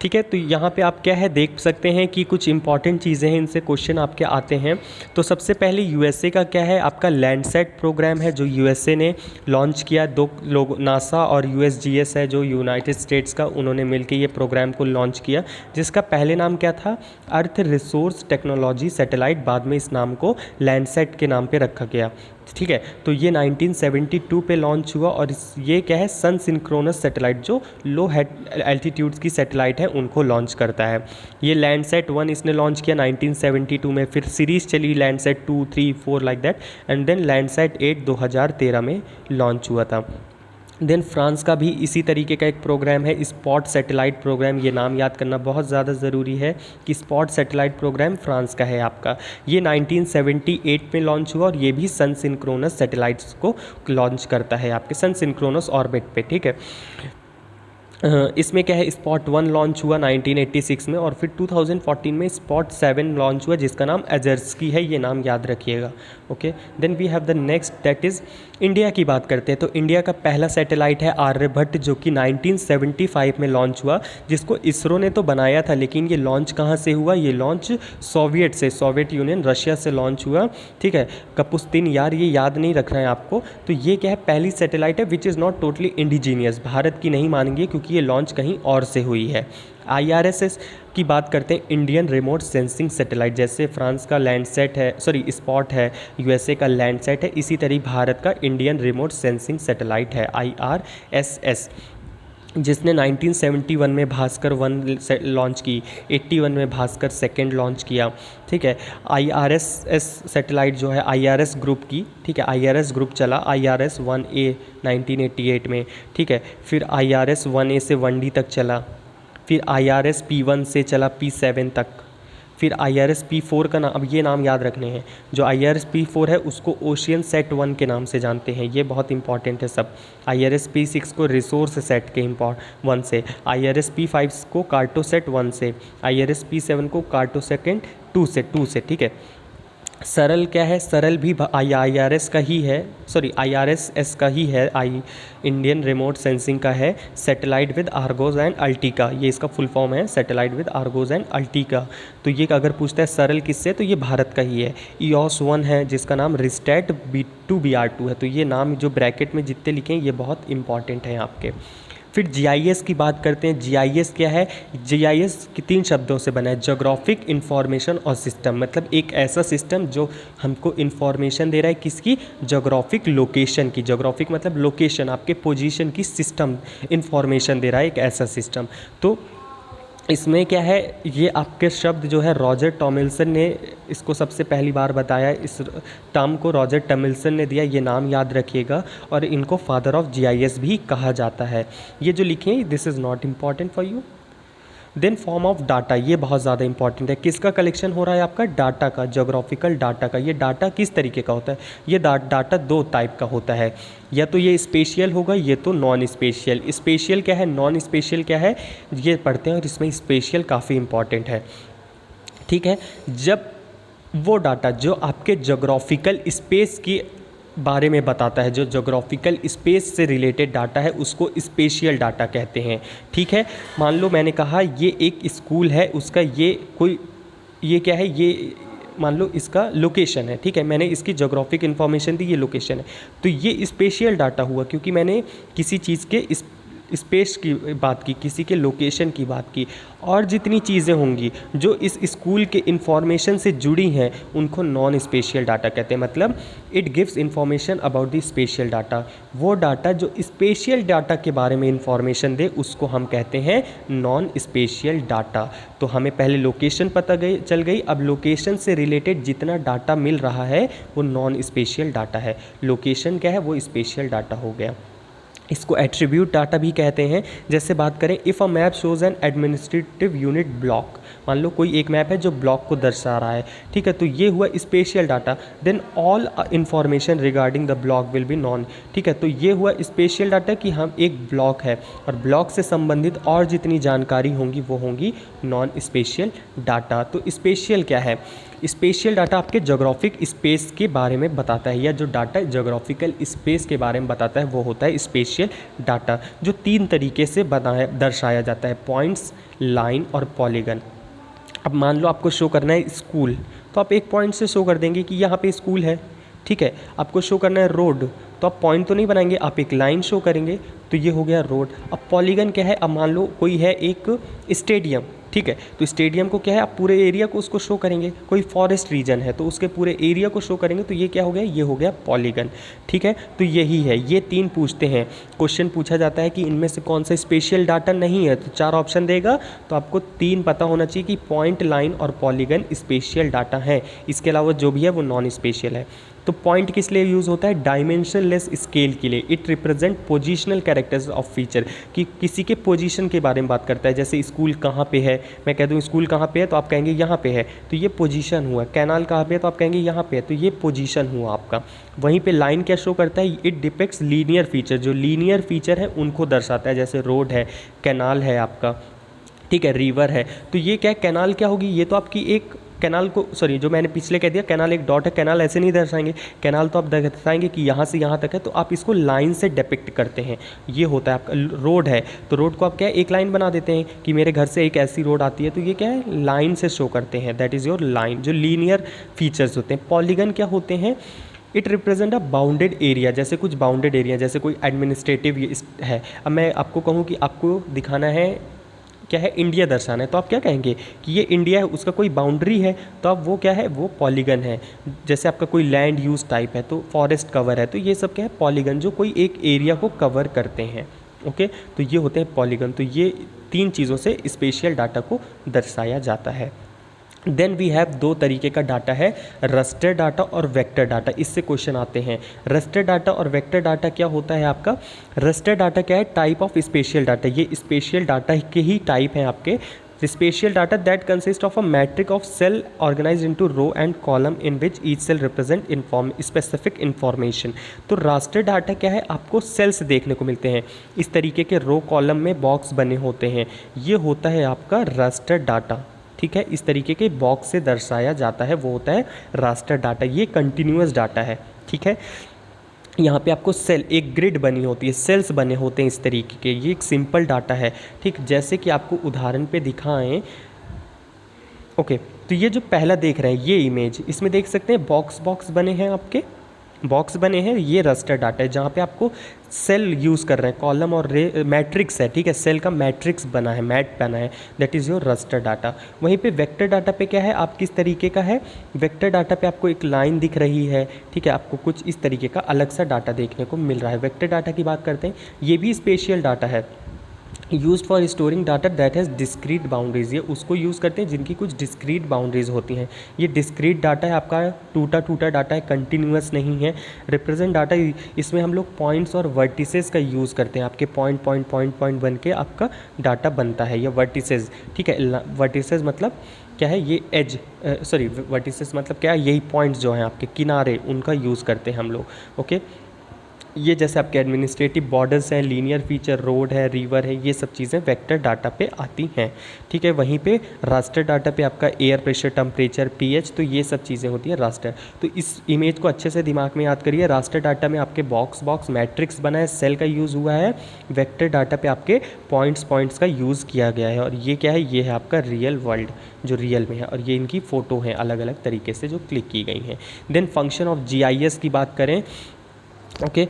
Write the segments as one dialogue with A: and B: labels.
A: ठीक है, तो यहाँ पे आप क्या है देख सकते हैं कि कुछ इंपॉर्टेंट चीज़ें हैं, इनसे क्वेश्चन आपके आते हैं। तो सबसे पहले यूएसए का क्या है, आपका लैंडसैट प्रोग्राम है जो यूएसए ने लॉन्च किया। दो लोग, नासा और यूएसजीएस है जो यूनाइटेड स्टेट्स का, उन्होंने मिलकर ये प्रोग्राम को लॉन्च किया, जिसका पहले नाम क्या था, अर्थ रिसोर्स टेक्नोलॉजी सैटेलाइट। बाद में इस नाम को लैंडसैट के नाम पर रखा गया। ठीक है, तो ये 1972 पे लॉन्च हुआ और ये क्या है, सन सिंक्रोनस सैटेलाइट, जो लो एल्टीट्यूड्स की सैटेलाइट है उनको लॉन्च करता है। ये लैंडसैट 1 इसने लॉन्च किया 1972 में, फिर सीरीज़ चली Landsat 2, 3, 4 like that, and then Landsat 8 2013 में लॉन्च हुआ था। देन फ्रांस का भी इसी तरीके का एक प्रोग्राम है, स्पॉट सैटेलाइट प्रोग्राम। ये नाम याद करना बहुत ज़्यादा ज़रूरी है कि स्पॉट सैटेलाइट प्रोग्राम फ्रांस का है आपका। ये 1978 में लॉन्च हुआ और ये भी सन सिंक्रोनस सैटेलाइट्स को लॉन्च करता है आपके सन सिंक्रोनस ऑर्बिट पे। ठीक है, इसमें क्या है, स्पॉट 1 लॉन्च हुआ 1986 में और फिर 2014 में स्पॉट 7 लॉन्च हुआ जिसका नाम एजर्स्की है, ये नाम याद रखिएगा। Okay, then we have the next, that is India की बात करते हैं। तो इंडिया का पहला सैटेलाइट है आर्यभट्ट, जो कि 1975 में लॉन्च हुआ, जिसको इसरो ने तो बनाया था, लेकिन ये लॉन्च कहाँ से हुआ, ये लॉन्च सोवियत से, सोवियत यूनियन रशिया से लॉन्च हुआ। ठीक है, कपुस्तिन यार, ये याद नहीं रखना है आपको। तो ये क्या है, पहली सैटेलाइट है which is not totally indigenous, Bharat की नहीं मानेंगे क्योंकि ये लॉन्च कहीं और से हुई है। IRSS की बात करते हैं, इंडियन रिमोट सेंसिंग सैटेलाइट। जैसे फ्रांस का लैंडसैट है, सॉरी स्पॉट है, यूएसए का लैंडसैट है, इसी तरह भारत का इंडियन रिमोट सेंसिंग सैटेलाइट है IRSS, जिसने 1971 में भास्कर 1 लॉन्च की, 81 में भास्कर 2 लॉन्च किया। ठीक है, IRSS सैटेलाइट जो है IRS ग्रुप की, ठीक है, IRS ग्रुप चला IRS 1A 1988 में। ठीक है, फिर IRS 1A से 1D तक चला, फिर IRS P1 से चला P7 तक, फिर IRS P4 का नाम, अब ये नाम याद रखने हैं, जो IRS P4 है उसको ओशियन सेट 1 के नाम से जानते हैं, ये बहुत इंपॉर्टेंट है सब। IRS P6 को रिसोर्स सेट के 1 से, IRS P5 को कार्टोसेट 1 से, IRS P7 को कार्टोसेट 2 से। ठीक है, सरल क्या है, सरल भी IRS का ही है, सॉरी IRSS का ही है, इंडियन रिमोट सेंसिंग का है, satellite with Argos and Ertiga, ये इसका फुल फॉर्म है, satellite with Argos and Ertiga. तो ये अगर पूछता है सरल किससे, तो ये भारत का ही है। EOS 1 है जिसका नाम रिस्टेट B2BR2 है। तो ये नाम जो ब्रैकेट में जितने लिखे हैं ये बहुत इंपॉर्टेंट हैं आपके। फिर GIS की बात करते हैं। GIS क्या है, GIS की 3 शब्दों से बना है, जोग्राफिक इंफॉर्मेशन और सिस्टम, मतलब एक ऐसा सिस्टम जो हमको इंफॉर्मेशन दे रहा है किसकी, जोग्राफिक लोकेशन की। जोग्राफिक मतलब लोकेशन, आपके पोजीशन की, सिस्टम इंफॉर्मेशन दे रहा है एक ऐसा सिस्टम। तो इसमें क्या है, ये आपके शब्द जो है रॉजर टॉमिल्सन ने इसको सबसे पहली बार बताया, इस टर्म को रॉजर टॉमिल्सन ने दिया, ये नाम याद रखिएगा। और इनको फादर ऑफ GIS भी कहा जाता है। ये जो लिखे हैं this is not important for you. Then form of data, ये बहुत ज़्यादा इंपॉर्टेंट है। किसका कलेक्शन हो रहा है आपका, डाटा का, जोग्राफिकल डाटा का। ये डाटा किस तरीके का होता है, ये डाटा 2 टाइप का होता है, या तो ये स्पेशियल होगा, ये तो नॉन स्पेशियल। स्पेशियल क्या है, नॉन स्पेशियल क्या है, ये पढ़ते हैं, और इसमें स्पेशियल काफ़ी इंपॉर्टेंट है। ठीक है, जब वो डाटा जो आपके जोग्राफिकल स्पेस की बारे में बताता है, जो जोग्राफिकल स्पेस से रिलेटेड डाटा है, उसको स्पेशियल डाटा कहते हैं। ठीक है, मान लो मैंने कहा ये एक स्कूल है, उसका ये क्या है, ये मान लो इसका लोकेशन है। ठीक है, मैंने इसकी जोग्राफिक इन्फॉर्मेशन दी, ये लोकेशन है, तो ये स्पेशियल डाटा हुआ क्योंकि मैंने किसी चीज़ के स्पेस की बात की, किसी के लोकेशन की बात की। और जितनी चीज़ें होंगी जो इस स्कूल के इंफॉर्मेशन से जुड़ी हैं उनको नॉन स्पेशियल डाटा कहते हैं। मतलब it gives information about the spatial data. वो डाटा जो स्पेशियल डाटा के बारे में इंफॉर्मेशन दे उसको हम कहते हैं नॉन स्पेशियल डाटा। तो हमें पहले लोकेशन पता चल गई, अब लोकेशन से रिलेटेड जितना डाटा मिल रहा है वो नॉन स्पेशियल डाटा है। लोकेशन क्या है, वो स्पेशियल डाटा हो गया। इसको एट्रीब्यूट डाटा भी कहते हैं। जैसे बात करें, if a map shows N administrative unit block, मान लो कोई एक मैप है जो ब्लॉक को दर्शा रहा है, ठीक है, तो ये हुआ spatial data. Then all information regarding the block will be known, ठीक है, तो ये हुआ स्पेशियल डाटा कि हम एक ब्लॉक है और ब्लॉक से संबंधित और जितनी जानकारी होंगी वो होंगी नॉन स्पेशियल डाटा। तो स्पेशियल क्या है, स्पेशियल डाटा आपके जोग्राफिक स्पेस के बारे में बताता है, या जो डाटा जोग्राफिकल स्पेस के बारे में बताता है वो होता है स्पेशियल डाटा, जो 3 तरीके से दर्शाया जाता है, पॉइंट्स, लाइन और पॉलीगन। अब मान लो आपको शो करना है स्कूल, तो आप एक पॉइंट से शो कर देंगे कि यहाँ पे स्कूल है, ठीक है। आपको शो करना है रोड, तो आप पॉइंट तो नहीं बनाएंगे, आप एक लाइन शो करेंगे, तो ये हो गया रोड। अब पॉलीगन क्या है, अब मान लो कोई है एक स्टेडियम, ठीक है, तो स्टेडियम को क्या है, आप पूरे एरिया को उसको शो करेंगे। कोई फॉरेस्ट रीजन है तो उसके पूरे एरिया को शो करेंगे, तो ये क्या हो गया, ये हो गया पॉलीगन, ठीक है। तो यही है, ये 3 पूछते हैं, क्वेश्चन पूछा जाता है कि इनमें से कौन सा स्पेशियल डाटा नहीं है, तो 4 ऑप्शन देगा, तो आपको 3 पता होना चाहिए कि पॉइंट, लाइन और पॉलीगन स्पेशियल डाटा है। इसके अलावा जो भी है वो नॉन स्पेशियल है। तो पॉइंट किस लिए यूज़ होता है, डायमेंशनलेस स्केल के लिए। It represent positional characters of feature, कि किसी के पोजीशन के बारे में बात करता है। जैसे स्कूल कहाँ पे है, मैं कह दूँ स्कूल कहाँ पे है तो आप कहेंगे यहाँ पे है, तो ये पोजीशन हुआ। कैनाल कहाँ पे है तो आप कहेंगे यहाँ पे है, तो ये पोजीशन हुआ आपका। वहीं पे लाइन क्या शो करता है, इट डिपिक्ट्स लीनियर फीचर, जो लीनियर फीचर है उनको दर्शाता है, जैसे रोड है, कैनाल है आपका, ठीक है, रिवर है। तो ये क्या, कैनाल क्या होगी, ये तो आपकी एक कैनाल को, सॉरी जो मैंने पिछले कह दिया, कैनाल एक डॉट है, कैनाल ऐसे नहीं दर्शाएंगे, कैनाल तो आप दर्शाएंगे कि यहाँ से यहाँ तक है, तो आप इसको लाइन से डिपिक्ट करते हैं। ये होता है आपका रोड है, तो रोड को आप क्या है, एक लाइन बना देते हैं कि मेरे घर से एक ऐसी रोड आती है, तो ये क्या है, लाइन से शो करते हैं, दैट इज़ योर लाइन, जो लीनियर फीचर्स होते हैं। पॉलीगन क्या होते हैं, it represent a bounded area, जैसे कुछ बाउंडेड एरिया, जैसे कोई एडमिनिस्ट्रेटिव है। अब मैं आपको कहूँ कि आपको दिखाना है क्या है, इंडिया दर्शाना है, तो आप क्या कहेंगे कि ये इंडिया है, उसका कोई बाउंड्री है, तो अब वो क्या है, वो पॉलीगन है। जैसे आपका कोई लैंड यूज़ टाइप है, तो फॉरेस्ट कवर है, तो ये सब क्या है, पॉलीगन, जो कोई एक एरिया को कवर करते हैं। ओके, तो ये होते हैं पॉलीगन। तो ये 3 चीज़ों से स्पेशियल डाटा को दर्शाया जाता है। देन वी हैव 2 तरीके का डाटा है, रस्टर डाटा और वेक्टर डाटा। इससे क्वेश्चन आते हैं। रस्टर डाटा और वेक्टर डाटा क्या होता है आपका, रस्टर डाटा क्या है, टाइप ऑफ स्पेशियल डाटा, ये स्पेशियल डाटा के ही टाइप हैं आपके। Spatial data that consist of a matrix of cell organize into row and column in which each cell represent specific information. तो रास्टर डाटा क्या है, आपको सेल्स देखने को मिलते हैं, इस तरीके के रो कॉलम में बॉक्स बने होते हैं, ये होता है आपका रास्टर डाटा, ठीक है। इस तरीके के बॉक्स से दर्शाया जाता है, वो होता है रास्टर डाटा। ये कंटिन्यूअस डाटा है, ठीक है। यहाँ पे आपको सेल, एक ग्रिड बनी होती है, सेल्स बने होते हैं इस तरीके के, ये एक सिंपल डाटा है, ठीक। जैसे कि आपको उदाहरण पे दिखाएं, ओके, तो ये जो पहला देख रहे हैं ये इमेज, इसमें देख सकते हैं बॉक्स बॉक्स बने हैं, आपके बॉक्स बने हैं, ये रस्टर डाटा है, जहाँ पे आपको सेल यूज़ कर रहे हैं, कॉलम और रे मैट्रिक्स है, ठीक है, सेल का मैट्रिक्स बना है, मैट बना है, that is your roster data. वहीं पे वेक्टर डाटा पे क्या है, आप किस तरीके का है, वेक्टर डाटा पे आपको एक लाइन दिख रही है, ठीक है, आपको कुछ इस तरीके का अलग सा डाटा देखने को मिल रहा है। वेक्टर डाटा की बात करते हैं, ये भी स्पेशियल डाटा है, use for storing data that has discrete boundaries, ये उसको यूज़ करते हैं जिनकी कुछ डिस्क्रीट बाउंड्रीज होती हैं। ये डिस्क्रीट डाटा है आपका, टूटा टूटा डाटा है, कंटिन्यूअस नहीं है। रिप्रेजेंट डाटा, इसमें हम लोग पॉइंट्स और वर्टिसेस का यूज़ करते हैं, आपके पॉइंट पॉइंट पॉइंट पॉइंट बन के आपका डाटा बनता है, या वर्टिसेस, ठीक है। वर्टिसेस मतलब क्या है, ये एज, सॉरी वर्टिसेस मतलब क्या है, यही पॉइंट्स जो हैं आपके किनारे, उनका यूज़ करते हैं हम लोग, ओके। ये जैसे आपके एडमिनिस्ट्रेटिव बॉर्डर्स हैं, लीनियर फीचर, रोड है, रिवर है, ये सब चीज़ें वेक्टर डाटा पे आती हैं, ठीक है। वहीं पे रास्टर डाटा पे आपका एयर प्रेशर, टेम्परेचर, पीएच, तो ये सब चीज़ें होती है रास्टर। तो इस इमेज को अच्छे से दिमाग में याद करिए। रास्टर डाटा में आपके बॉक्स बॉक्स मैट्रिक्स बना है, सेल का यूज़ हुआ है। वेक्टर डाटा पे आपके पॉइंट्स का यूज़ किया गया है। और ये क्या है, ये है आपका रियल वर्ल्ड जो रियल में है, और ये इनकी फ़ोटो हैं अलग अलग तरीके से जो क्लिक की गई हैं। देन फंक्शन ऑफ जीआईएस की बात करें, ओके,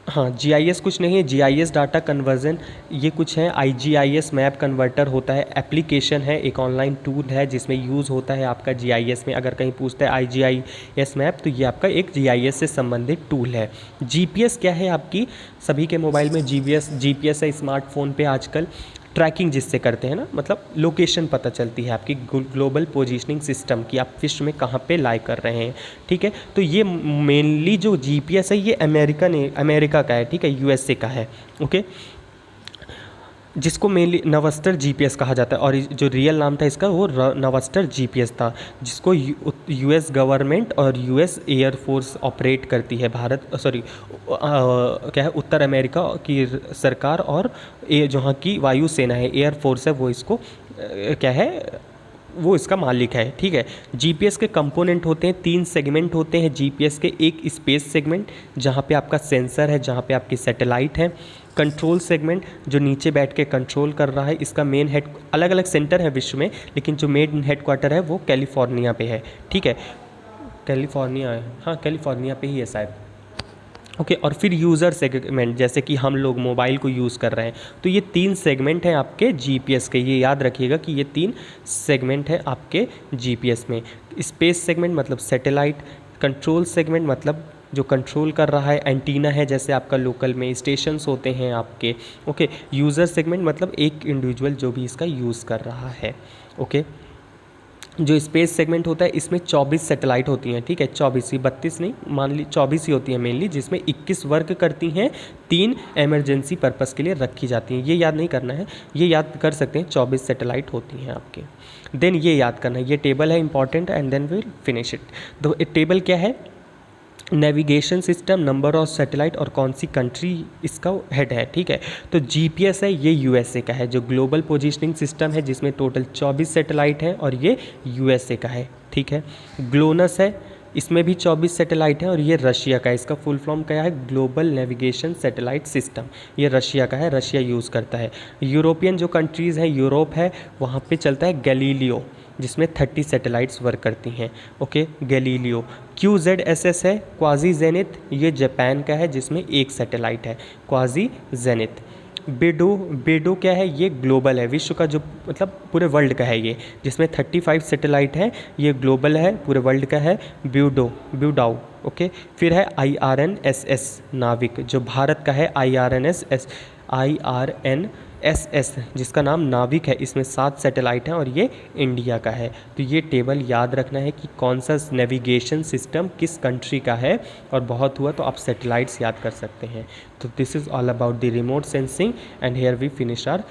A: हाँ, जीआईएस कुछ नहीं है, जीआईएस डाटा कन्वर्जन, ये कुछ है। आईजीआईएस मैप कन्वर्टर होता है, एप्लीकेशन है, एक ऑनलाइन टूल है जिसमें यूज़ होता है आपका जीआईएस में। अगर कहीं पूछता है आईजीआईएस मैप, तो ये आपका एक जीआईएस से संबंधित टूल है। जीपीएस क्या है, आपकी सभी के मोबाइल में जीपीएस है, स्मार्टफोन पे आजकल ट्रैकिंग जिससे करते हैं ना, मतलब लोकेशन पता चलती है आपकी, ग्लोबल पोजीशनिंग सिस्टम की, आप विश्व में कहाँ पे लाई कर रहे हैं, ठीक है। तो ये मेनली जो जीपीएस है ये अमेरिका का है, ठीक है, यूएसए का है, ओके, जिसको मेनली नवस्टर जीपीएस कहा जाता है। और जो रियल नाम था इसका वो नवस्टर जीपीएस था, जिसको यूएस गवर्नमेंट और यूएस एयरफोर्स ऑपरेट करती है। क्या है, उत्तर अमेरिका की सरकार और जहाँ की वायुसेना है, एयरफोर्स है, वो इसको क्या है वो इसका मालिक है, ठीक है। जीपीएस के कंपोनेंट होते हैं, 3 सेगमेंट होते हैं जीपीएस के। एक स्पेस सेगमेंट जहाँ पे आपका सेंसर है, जहाँ पे आपकी सैटेलाइट है। कंट्रोल सेगमेंट जो नीचे बैठ के कंट्रोल कर रहा है, इसका मेन हेड, अलग अलग सेंटर है विश्व में, लेकिन जो मेन हेडक्वार्टर है वो कैलिफोर्निया पे है, ठीक है। कैलिफोर्निया है, हाँ कैलिफोर्निया पे ही है शायद, ओके। और फिर यूज़र सेगमेंट, जैसे कि हम लोग मोबाइल को यूज़ कर रहे हैं, तो ये 3 सेगमेंट हैं आपके जीपीएस के। ये याद रखिएगा कि ये 3 सेगमेंट है आपके जीपीएस में। स्पेस सेगमेंट मतलब सैटेलाइट, कंट्रोल सेगमेंट मतलब जो कंट्रोल कर रहा है, एंटीना है जैसे आपका लोकल में स्टेशंस होते हैं आपके, ओके। यूज़र सेगमेंट मतलब एक इंडिविजुअल जो भी इसका यूज़ कर रहा है, ओके। जो स्पेस सेगमेंट होता है इसमें 24 सैटेलाइट होती हैं, ठीक है। 24 ही, 32 नहीं, मान ली 24 ही होती हैं मेनली, जिसमें 21 वर्क करती हैं, 3 इमरजेंसी पर्पस के लिए रखी जाती हैं। ये याद नहीं करना है, ये याद कर सकते हैं 24 सैटेलाइट होती हैं आपके। देन ये याद करना है, ये टेबल है important, and then will finish it. तो टेबल क्या है, navigation system, number of satellite और कौन सी कंट्री इसका हेड है, ठीक है। तो जीपीएस है, ये यूएसए का है। जो ग्लोबल पोजीशनिंग सिस्टम है जिसमें टोटल 24 सैटेलाइट है, और ये यूएसए का है, ठीक है। ग्लोनस है, इसमें भी 24 सैटेलाइट है, और ये रशिया का है। इसका फुल फॉर्म क्या है, ग्लोबल नेविगेशन सैटेलाइट सिस्टम, ये रशिया का है, रशिया यूज़ करता है। यूरोपियन जो कंट्रीज़ है, यूरोप है, वहाँ पे चलता है गैलीलियो, जिसमें 30 सैटेलाइट्स वर्क करती हैं, ओके। गैलीलियो। QZSS है, क्वाजी जेनिथ, ये जापान का है, जिसमें 1 सैटेलाइट है, क्वाजी जेनिथ। बेडो क्या है, ये ग्लोबल है, विश्व का जो मतलब पूरे वर्ल्ड का है ये, जिसमें 35 सैटेलाइट है, ये ग्लोबल है, पूरे वर्ल्ड का है। ब्यूडाओ, ओके। फिर है IRNSS नाविक, जो भारत का है। IRNSS जिसका नाम नाविक है, इसमें 7 सैटेलाइट हैं, और ये इंडिया का है। तो ये टेबल याद रखना है कि कौन सा नेविगेशन सिस्टम किस कंट्री का है, और बहुत हुआ तो आप सैटेलाइट्स याद कर सकते हैं। तो this is all about the remote sensing, and here we finish our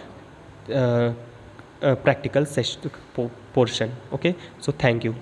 A: practical portion, okay। So thank you.